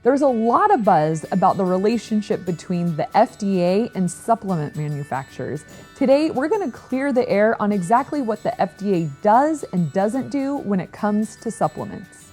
There's a lot of buzz about the relationship between the FDA and supplement manufacturers. Today, we're going to clear the air on exactly what the FDA does and doesn't do when it comes to supplements.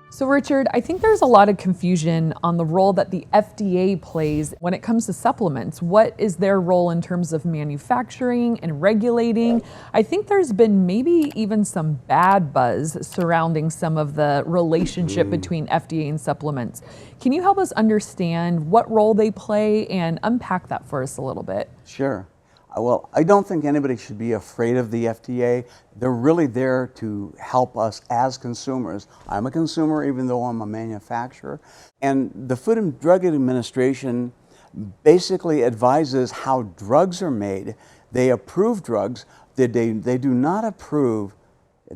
So Richard, I think there's a lot of confusion on the role that the FDA plays when it comes to supplements. What is their role in terms of manufacturing and regulating? I think there's been maybe even some bad buzz surrounding some of the relationship between FDA and supplements. Can you help us understand what role they play and unpack that for us a little bit? Sure. Well, I don't think anybody should be afraid of the FDA. They're really there to help us as consumers. I'm a consumer even though I'm a manufacturer. And the Food and Drug Administration basically advises how drugs are made. They approve drugs. They do not approve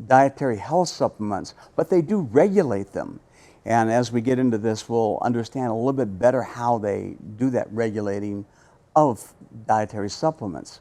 dietary health supplements, but they do regulate them. And as we get into this, we'll understand a little bit better how they do that regulating of dietary supplements.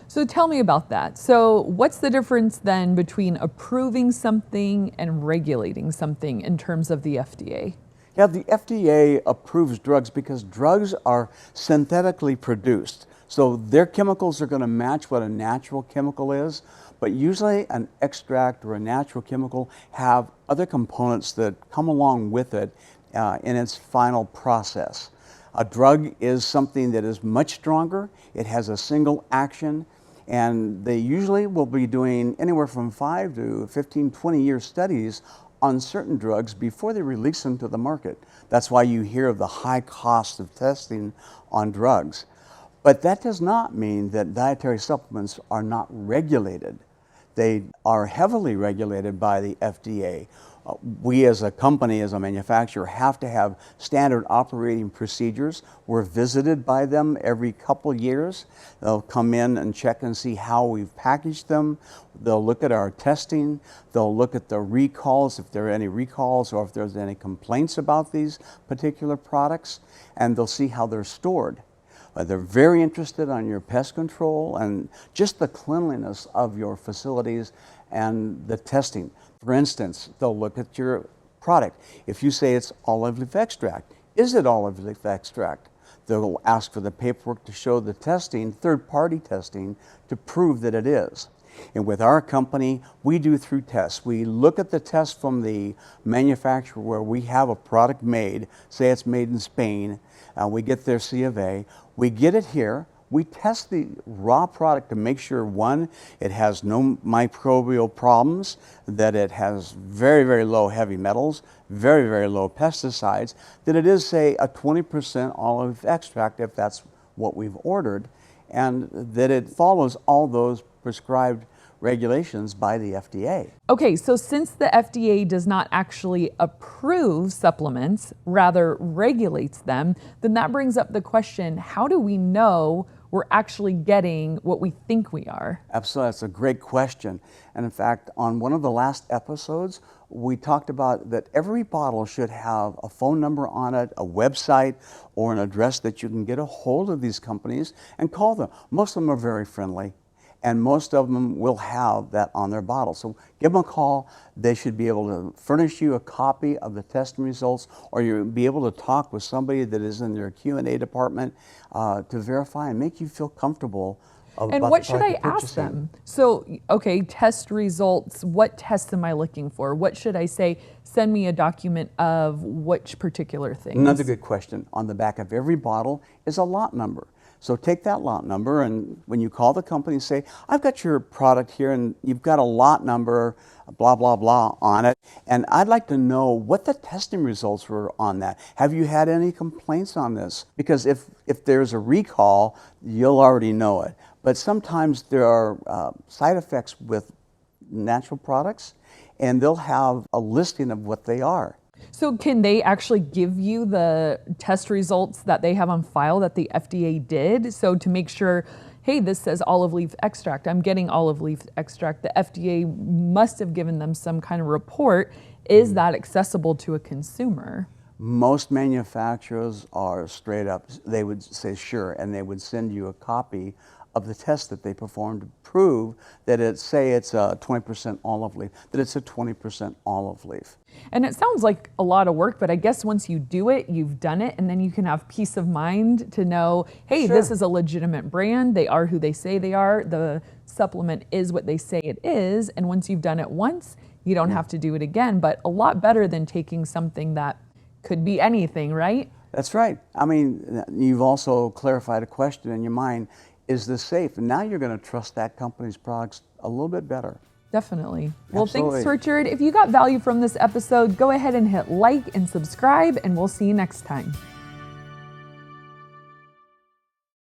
So tell me about that. So what's the difference then between approving something and regulating something in terms of the FDA? Yeah, the FDA approves drugs because drugs are synthetically produced. So their chemicals are going to match what a natural chemical is, but usually an extract or a natural chemical have other components that come along with it in its final process. A drug is something that is much stronger. It has a single action, and they usually will be doing anywhere from 5 to 15, 20-year studies on certain drugs before they release them to the market. That's why you hear of the high cost of testing on drugs. But that does not mean that dietary supplements are not regulated. They are heavily regulated by the FDA. We as a company, as a manufacturer, have to have standard operating procedures. We're visited by them every couple years. They'll come in and check and see how we've packaged them. They'll look at our testing. They'll look at the recalls, if there are any recalls or if there's any complaints about these particular products, and they'll see how they're stored. They're very interested on your pest control and just the cleanliness of your facilities and the testing. For instance, they'll look at your product. If you say it's olive leaf extract, is it olive leaf extract? They'll ask for the paperwork to show the testing, third-party testing, to prove that it is. And with our company, we do through tests. We look at the test from the manufacturer where we have a product made, say it's made in Spain, we get their C of A, we get it here, we test the raw product to make sure, one, it has no microbial problems, that it has very, very low heavy metals, very, very low pesticides, that it is, say, a 20% olive extract, if that's what we've ordered, and that it follows all those prescribed regulations by the FDA. Okay, so since the FDA does not actually approve supplements, rather regulates them, then that brings up the question, how do we know we're actually getting what we think we are? Absolutely, that's a great question. And in fact, on one of the last episodes, we talked about that every bottle should have a phone number on it, a website, or an address that you can get a hold of these companies and call them. Most of them are very friendly, and most of them will have that on their bottle. So give them a call. They should be able to furnish you a copy of the testing results, or you'll be able to talk with somebody that is in their Q&A department to verify and make you feel comfortable about and what the should product I you're ask purchasing. them? So, okay, test results, what tests am I looking for? What should I say? Send me a document of which particular things? Another good question. On the back of every bottle is a lot number. So take that lot number, and when you call the company, say, I've got your product here and you've got a lot number, blah, blah, blah on it, and I'd like to know what the testing results were on that. Have you had any complaints on this? Because if there's a recall, you'll already know it. But sometimes there are side effects with natural products, and they'll have a listing of what they are. So can they actually give you the test results that they have on file that the FDA did? So to make sure, hey, this says olive leaf extract, I'm getting olive leaf extract. The FDA must have given them some kind of report. Is that accessible to a consumer? Most manufacturers are straight up, they would say sure, and they would send you a copy of the test that they performed to prove that it's a 20% olive leaf, that it's a 20% olive leaf. And it sounds like a lot of work, but I guess once you do it, you've done it, and then you can have peace of mind to know, hey, Sure. this is a legitimate brand. They are who they say they are. The supplement is what they say it is. And once you've done it once, you don't have to do it again. But a lot better than taking something that could be anything, right? That's right. I mean, you've also clarified a question in your mind, is this safe? And now you're going to trust that company's products a little bit better. Definitely. Well, Absolutely. thanks, Richard. If you got value from this episode, go ahead and hit like and subscribe, and we'll see you next time.